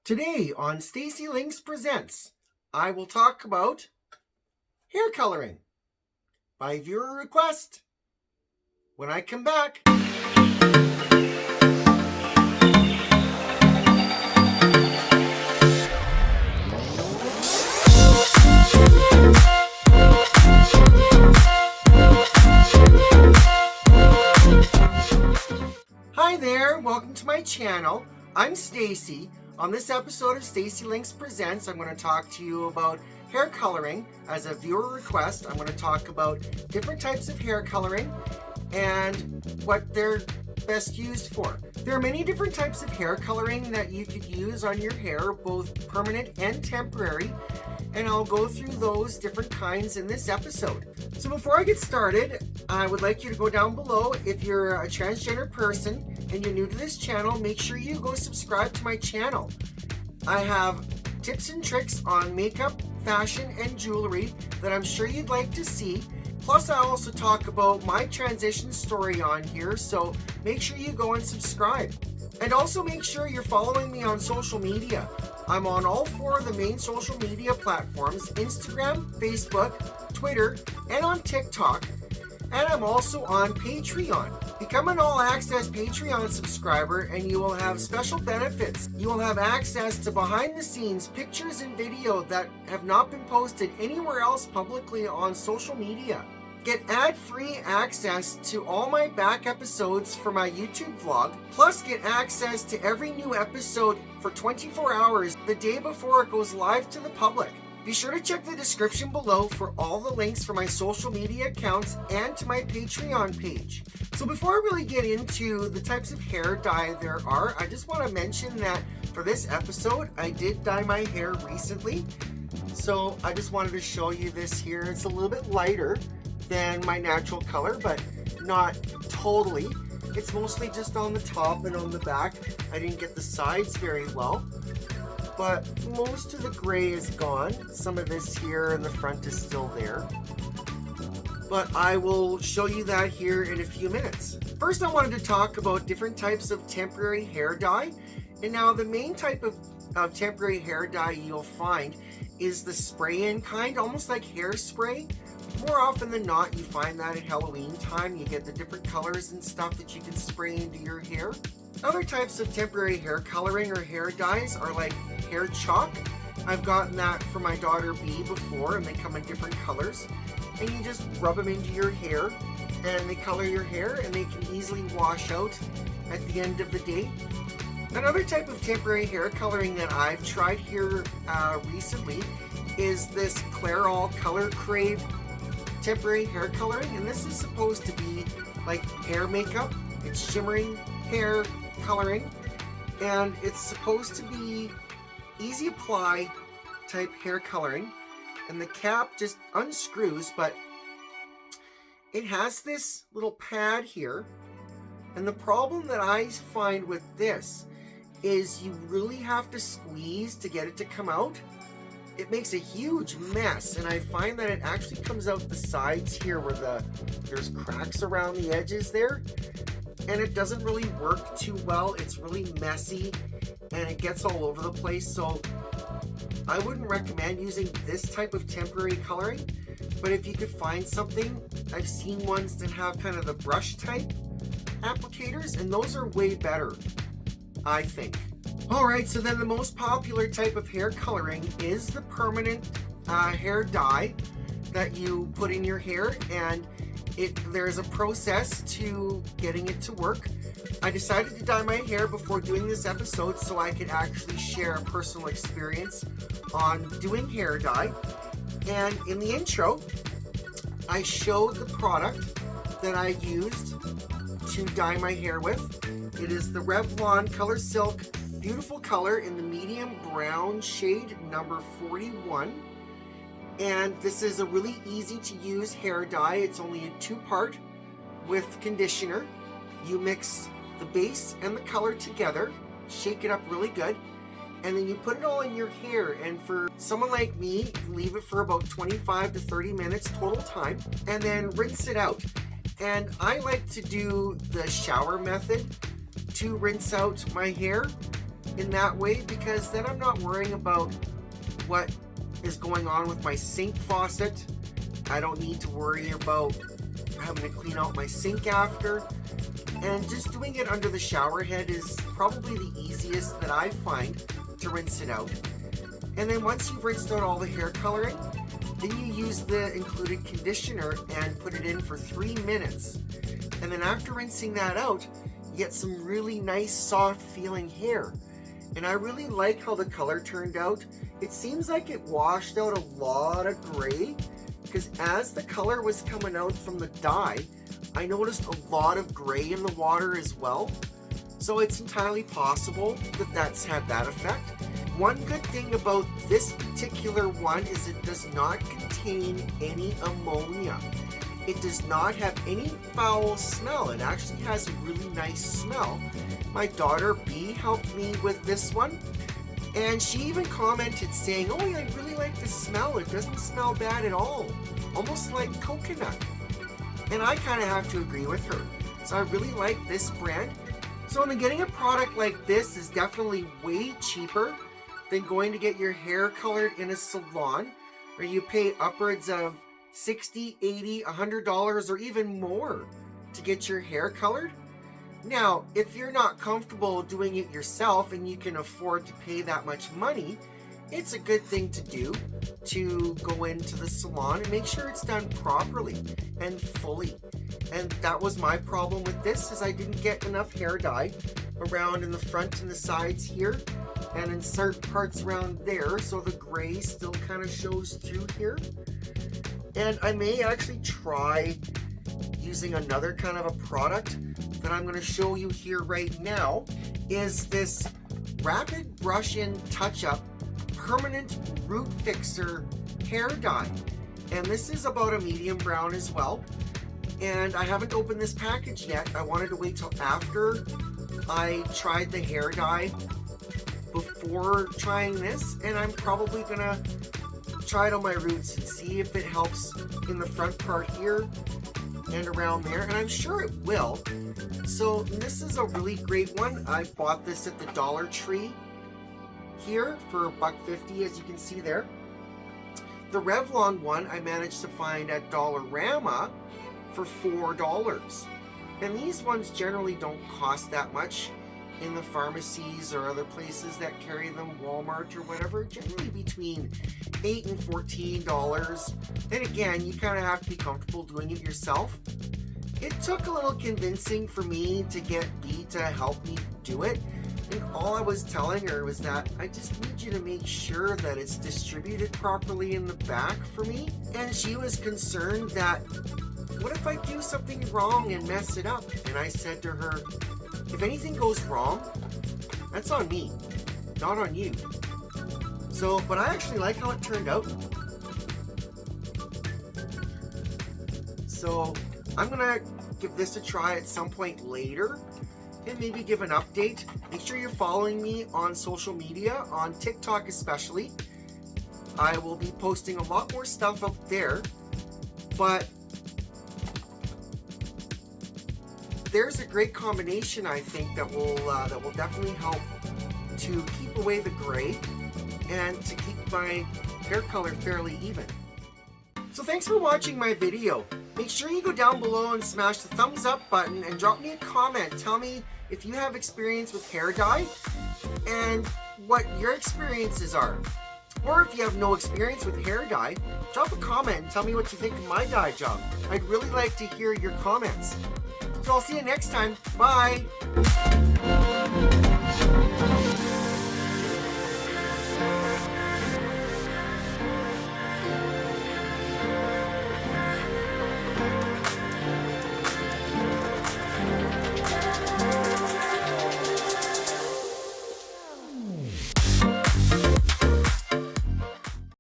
Today on Stacy Links Presents, I will talk about hair coloring by viewer request. When I come back. Hi there, welcome to my channel. I'm Stacy. On this episode of Stacy Links Presents, I'm going to talk to you about hair coloring as a viewer request. I'm going to talk about different types of hair coloring and what they're best used for. There are many different types of hair coloring that you could use on your hair, both permanent and temporary, and I'll go through those different kinds in this episode. So before I get started, I would like you to go down below. If you're a transgender person and you're new to this channel, make sure you go subscribe to my channel. I have tips and tricks on makeup, fashion, and jewelry that I'm sure you'd like to see. Plus, I also talk about my transition story on here, so make sure you go and subscribe. And also make sure you're following me on social media. I'm on all 4 of the main social media platforms: Instagram, Facebook, Twitter, and on TikTok. And I'm also on Patreon. Become an all-access Patreon subscriber and you will have special benefits. You will have access to behind-the-scenes pictures and video that have not been posted anywhere else publicly on social media. Get ad-free access to all my back episodes for my YouTube vlog, plus get access to every new episode for 24 hours the day before it goes live to the public. Be sure to check the description below for all the links for my social media accounts and to my Patreon page. So before I really get into the types of hair dye there are, I just want to mention that for this episode, I did dye my hair recently. So I just wanted to show you this here. It's a little bit lighter than my natural color, but not totally. It's mostly just on the top and on the back. I didn't get the sides very well, but most of the gray is gone. Some of this here in the front is still there, but I will show you that here in a few minutes. First, I wanted to talk about different types of temporary hair dye. And now the main type of temporary hair dye you'll find is the spray-in kind, almost like hairspray. More often than not, you find that at Halloween time. You get the different colors and stuff that you can spray into your hair. Other types of temporary hair coloring or hair dyes are like hair chalk. I've gotten that for my daughter B before, and they come in different colors. And you just rub them into your hair, and they color your hair, and they can easily wash out at the end of the day. Another type of temporary hair coloring that I've tried here recently is this Clairol Color Crave temporary hair coloring, and this is supposed to be like hair makeup. It's shimmering hair coloring, and it's supposed to be easy apply type hair coloring, and the cap just unscrews, but it has this little pad here. And the problem that I find with this is you really have to squeeze to get it to come out. It makes a huge mess, and I find that it actually comes out the sides here where there's cracks around the edges there, and it doesn't really work too well. It's really messy and it gets all over the place, so I wouldn't recommend using this type of temporary coloring. But if you could find something, I've seen ones that have kind of the brush type applicators, and those are way better, I think. Alright, so then the most popular type of hair coloring is the permanent hair dye that you put in your hair, and there's a process to getting it to work. I decided to dye my hair before doing this episode so I could actually share a personal experience on doing hair dye. And in the intro, I showed the product that I used to dye my hair with. It is the Revlon Color Silk Beautiful Color in the medium brown shade number 41. And this is a really easy to use hair dye. It's only a 2-part with conditioner. You mix the base and the color together, shake it up really good, and then you put it all in your hair. And for someone like me, leave it for about 25 to 30 minutes total time, and then rinse it out. And I like to do the shower method to rinse out my hair. in that way, because then I'm not worrying about what is going on with my sink faucet. I don't need to worry about having to clean out my sink after. And just doing it under the shower head is probably the easiest that I find to rinse it out. And then once you've rinsed out all the hair coloring, then you use the included conditioner and put it in for 3 minutes. And then after rinsing that out, you get some really nice soft feeling hair. And I really like how the color turned out. It seems like it washed out a lot of gray, because as the color was coming out from the dye, I noticed a lot of gray in the water as well. So it's entirely possible that that's had that effect. One good thing about this particular one is it does not contain any ammonia. It does not have any foul smell. It actually has a really nice smell. My daughter B helped me with this one, and she even commented saying, "Oh, I really like the smell. It doesn't smell bad at all. Almost like coconut." And I kind of have to agree with her. So I really like this brand. So getting a product like this is definitely way cheaper than going to get your hair colored in a salon, where you pay upwards of $60, $80, $100 or even more to get your hair colored. Now, if you're not comfortable doing it yourself and you can afford to pay that much money, it's a good thing to do to go into the salon and make sure it's done properly and fully. And that was my problem with this, is I didn't get enough hair dye around in the front and the sides here, and in certain parts around there, so the gray still kind of shows through here. And I may actually try using another kind of a product that I'm going to show you here right now, is this Rapid Brush-In Touch-Up Permanent Root Fixer Hair Dye. And this is about a medium brown as well. And I haven't opened this package yet. I wanted to wait till after I tried the hair dye before trying this, and I'm probably gonna try it on my roots and see if it helps in the front part here and around there, and I'm sure it will. So this is a really great one. I bought this at the Dollar Tree here for $1.50, as you can see there. The Revlon one I managed to find at Dollarama for $4. And these ones generally don't cost that much in the pharmacies or other places that carry them, Walmart or whatever, generally between $8 and $14. And again, you kind of have to be comfortable doing it yourself. It took a little convincing for me to get B to help me do it. And all I was telling her was that I just need you to make sure that it's distributed properly in the back for me. And she was concerned that, what if I do something wrong and mess it up? And I said to her, if anything goes wrong, that's on me, not on you. So, but I actually like how it turned out. So I'm gonna give this a try at some point later and maybe give an update. Make sure you're following me on social media, on TikTok especially. I will be posting a lot more stuff up there, but there's a great combination, I think, that will definitely help to keep away the gray and to keep my hair color fairly even. So thanks for watching my video. Make sure you go down below and smash the thumbs up button and drop me a comment. Tell me if you have experience with hair dye and what your experiences are. Or if you have no experience with hair dye, drop a comment and tell me what you think of my dye job. I'd really like to hear your comments. So I'll see you next time. Bye!